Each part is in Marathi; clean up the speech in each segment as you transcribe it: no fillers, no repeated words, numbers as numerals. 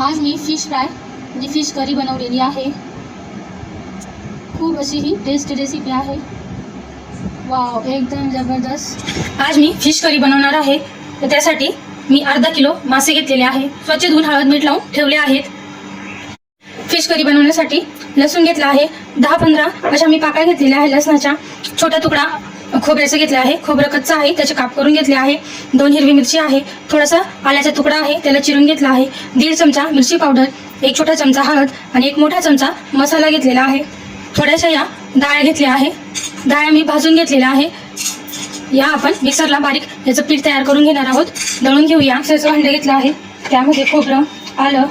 आज मी फिश फ्राय म्हणजे फिश करी बनवलेली आहे। खूप अशी ही टेस्टी रेसिपी आहे। वाव, एकदम जबरदस्त। आज मी फिश करी बनवणार आहे, तर त्यासाठी मी अर्धा किलो मासे घेतलेले आहे। स्वच्छ धुवून हळद मीठ लावून ठेवले आहेत। फिश करी बनवण्यासाठी लसूण घेतला आहे 10-15 अशा मी पाकळ्या घेतलेल्या आहे लसणाच्या। छोटा तुकडा खोबऱ्याचा घेतला आहे, खोबरं कच्चा आहे त्याचे काप करून घेतले आहे। 2 हिरवी मिरची आहे, थोडासा आल्याचा तुकडा आहे त्याला चिरून घेतला आहे। 1.5 चमचा मिरची पावडर, 1 छोटा चमचा हळद आणि 1 मोठा चमचा मसाला घेतलेला आहे। थोड्याशा या डाळ घेतल्या आहे, डाळ मी भाजून घेतलेल्या आहे। या आपण मिक्सरला बारीक याचं पीठ तयार करून घेणार आहोत। दळून घेऊया। मिक्सरचं भांडं घेतलं आहे, त्यामध्ये खोबरं, आलं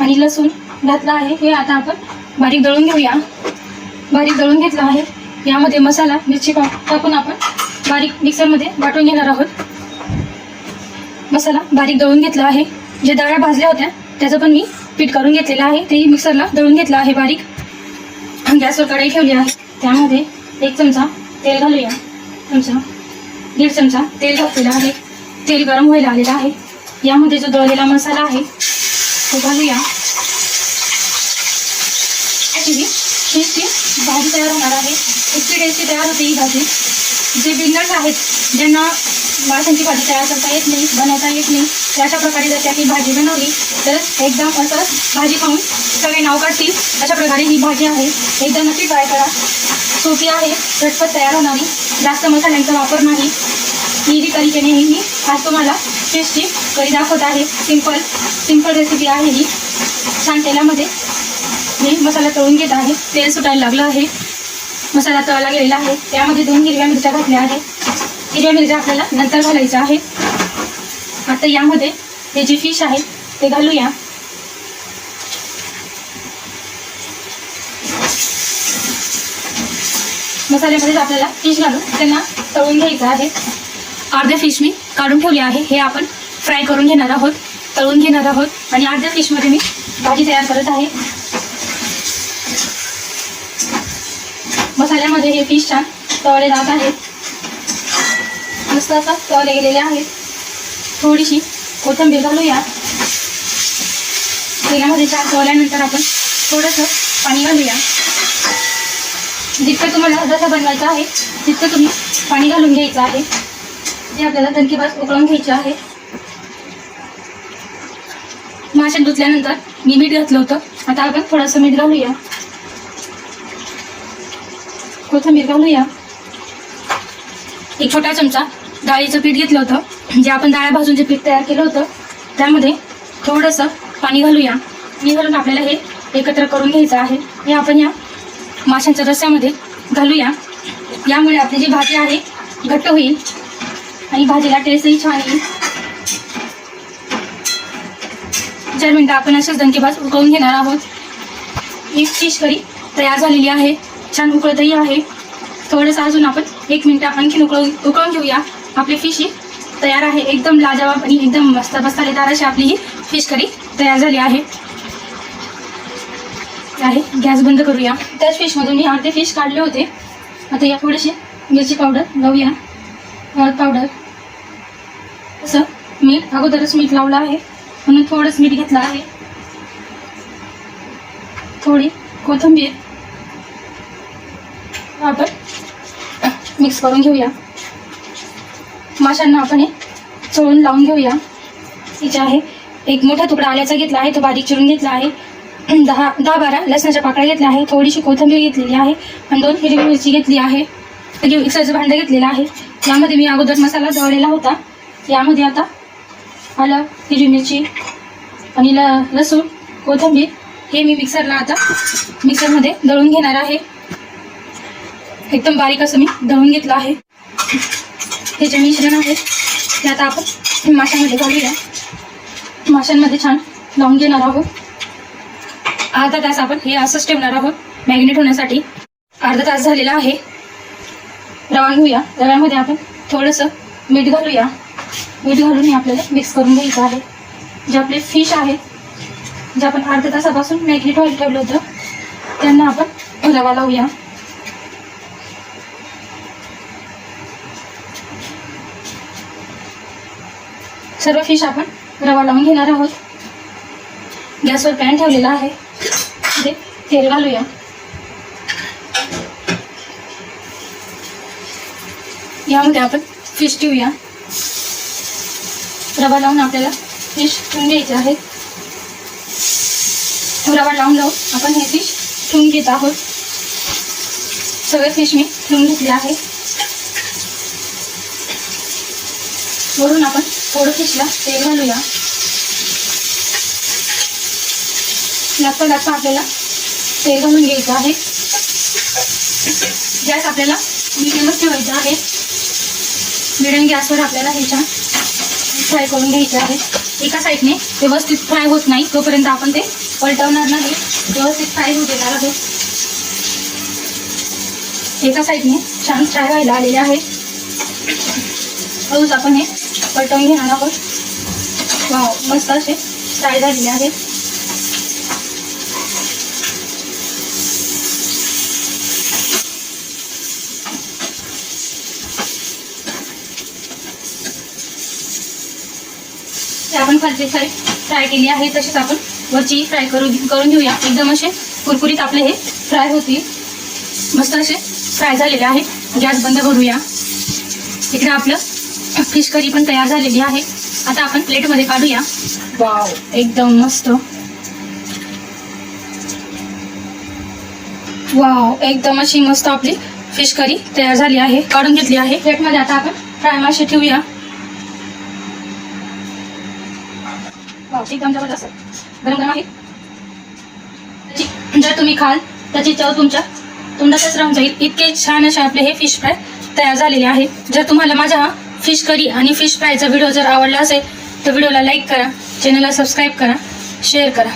आणि लसूण घातला आहे। हे आता आपण बारीक दळून घेऊया। बारीक दळून घेतला आहे, यामध्ये मसाला मिरची टाकून आपण बारीक मिक्सरमध्ये वाटून घेणार आहोत। मसाला बारीक दळून घेतला आहे। जे डाळ्या भाजल्या होत्या त्याचं पण मी पीठ करून घेतलेलं आहे, तेही मिक्सरला दळून घेतलं आहे बारीक। गॅसवर कढई ठेवली आहे, त्यामध्ये 1 चमचा तेल घालूया। 1.5 चमचा तेल घातलेलं आहे। तेल गरम व्हायला आलेलं आहे, यामध्ये जो दळलेला मसाला आहे तो घालूया। फिशची भाजी तयार होणार आहे, इतकी टेस्टी तयार होते ही भाजी। जे बिगनर्स आहेत, ज्यांना माशांची भाजी तयार करता येत नाही, बनवता येत नाही, तर अशा प्रकारे जर त्यांनी भाजी बनवली तर एकदम असं भाजी खाऊन सगळे नाव काढतील। अशा प्रकारे ही भाजी आहे, एकदा नक्की ट्राय करा। सोपी आहे, झटपट तयार होणारी, जास्त मसाल्यांचा वापर नाही। इझी तरीकेने मी आज तुम्हाला फिशची करी दाखवत आहे। सिंपल रेसिपी आहे ही। छान तेलामध्ये मी मसाला तळून घेत आहे। तेल सुटायला लागलं आहे, मसाला तळला गेलेला आहे। त्यामध्ये 2 हिरव्या मिरच्या घातल्या आहेत। हिरव्या मिरच्या आपल्याला नंतर घालायच्या आहे। आता यामध्ये हे जे फिश आहे ते घालूया। मसाल्यामध्ये आपल्याला फिश घालून त्यांना तळून घ्यायचं आहे। अर्धे फिश मी काढून ठेवले आहे, हे आपण फ्राय करून घेणार आहोत, तळून घेणार आहोत। आणि अर्ध्या फिशमध्ये मी भाजी तयार करत आहे। मसाल्यामध्ये हे फिश छान तळले जात आहेत, मस्त असं तळले गेलेले आहेत। थोडीशी कोथिंबीर घालूया। तेलामध्ये छान तळल्यानंतर आपण थोडंसं पाणी घालूया। जितकं तुम्हाला रस्सा बनवायचा आहे तितकं तुम्ही पाणी घालून घ्यायचं आहे। जे आपल्याला दणकेबाज उकळून घ्यायचे आहे। मासे धुतल्यानंतर मी मीठ घातलं होतं, आता आपण थोडंसं मीठ घालूया। कोथिंबीर घालूया। 1 छोटा चमचा डाळीचं पीठ घेतलं होतं, जे आपण डाळ्या भाजून जे पीठ तयार केलं होतं त्यामध्ये थोडंसं पाणी घालूया। मी घालून आपल्याला हे एकत्र करून घ्यायचं आहे। हे आपण या माशांच्या रस्स्यामध्ये घालूया। यामुळे आपली जी भाजी आहे घट्ट होईल आणि भाजीला टेस्टही छान येईल। 4 मिनिटं आपण अशाच दणकेबाज उकळून घेणार आहोत। ही फिश करी तयार झालेली आहे, छान उकळतही आहे। थोडंसं अजून आपण 1 मिनिट आणखीन उकळून घेऊया। आपली फिश ही तयार आहे, एकदम लाजवाब आणि एकदम मस्त मसालेदार अशी आपली ही फिश करी तयार झाली आहे। गॅस बंद करूया। त्याच फिशमधून मी अर्धे फिश काढले होते। आता या थोडीशी मिरची पावडर लावूया, हळद पावडर, असं मीठ अगोदरच मीठ लावलं आहे म्हणून थोडंच मीठ घेतलं आहे। थोडी कोथिंबीर आपण मिक्स करून घेऊया। माशांना आपण हे चोळून लावून घेऊया। इथे आहे 1 मोठा तुकडा आल्याचा घेतला आहे, तो बारीक चिरून घेतला आहे। 10-12 लसणाच्या पाकळ्या घेतल्या आहे, थोडीशी कोथिंबीर घेतलेली आहे आणि 2 हिरवी मिरची घेतली आहे। मिक्सरचं भांडं घेतलेलं आहे, यामध्ये मी अगोदर मसाला दळलेला होता। यामध्ये आता आलं, हिरवी मिरची आणि लसूण, कोथिंबीर हे मी मिक्सरमध्ये दळून घेणार आहे। एकदम बारीक असं मी दळून घेतलं आहे। हे जे मिश्रण आहे ते आता आपण माशांमध्ये घालूया। माशांमध्ये छान लावून घेणार आहोत। अर्धा तास आपण हे असंच ठेवणार आहोत मॅरिनेट होण्यासाठी। अर्धा तास झालेला आहे। रवा घेऊया। रव्यामध्ये आपण थोडंसं मीठ घालूया। मीठ घालून हे आपल्याला मिक्स करून घ्यायचं आहे। जे आपले फिश आहेत, जे आपण अर्ध्या तासापासून मॅरिनेट व्हायला ठेवलं होतं, त्यांना आपण रवा लावूया। सर्व फिश आपण रवा लावून घेणार आहोत। गॅसवर पॅन ठेवलेला आहे, ते तेल घालूया. यामध्ये आपण फिश ठेवूया. रवा लावून आपल्याला फिश ठेवून घ्यायचे आहे. रवा लावून आपण हे फिश ठेवून घेत आहोत. सगळे फिश मी ठेवून घेतले आहे. वरून आपण थोडं फिशला तेल घालूया. लागता आपल्याला तेल घालून घ्यायचं आहे. गॅस आपल्याला मिडियमच ठेवायचा आहे. मिडियम गॅसवर आपल्याला हे छान फ्राय करून घ्यायचे आहे. एका साईडने व्यवस्थित फ्राय होत नाही तोपर्यंत आपण ते पलटवणार नाही. व्यवस्थित फ्राय होऊ देणार आहे. एका साईडने छान फ्राय व्हायला आलेले आहे. रोज आपण हे पलटवून घेणार आहोत. वाव, मस्त असे फ्राय झालेले आहेत. आपण खालची साईड फ्राय केली आहे, तसेच आपण वरची फ्राय करून घेऊया. एकदम असे कुरकुरीत आपले हे फ्राय होतील. मस्त असे फ्राय झालेले आहे. गॅस बंद करूया. इकडे आपलं फिश करी पण तयार झालेली आहे. आता आपण प्लेटमध्ये काढूया. वाव, एकदम मस्त. वाव, एकदम अशी मस्त आपली फिश करी तयार झाली आहे. काढून घेतली आहे प्लेटमध्ये. आता आपण फ्राय मासे ठेवूया. वाव, एकदम जबरदस्त गरम गरम आहे. जर तुम्ही खाल त्याची चव तुमच्या तोंडातच राहून जाईल. इतके छान असे आपले हे फिश फ्राय तयार झालेले आहे. जर तुम्हाला माझा फिश करी आणि फिश फ्रायचा व्हिडिओ जर आवडला असेल तर व्हिडिओला लाईक करा, चॅनलला सबस्क्राईब करा, शेअर करा.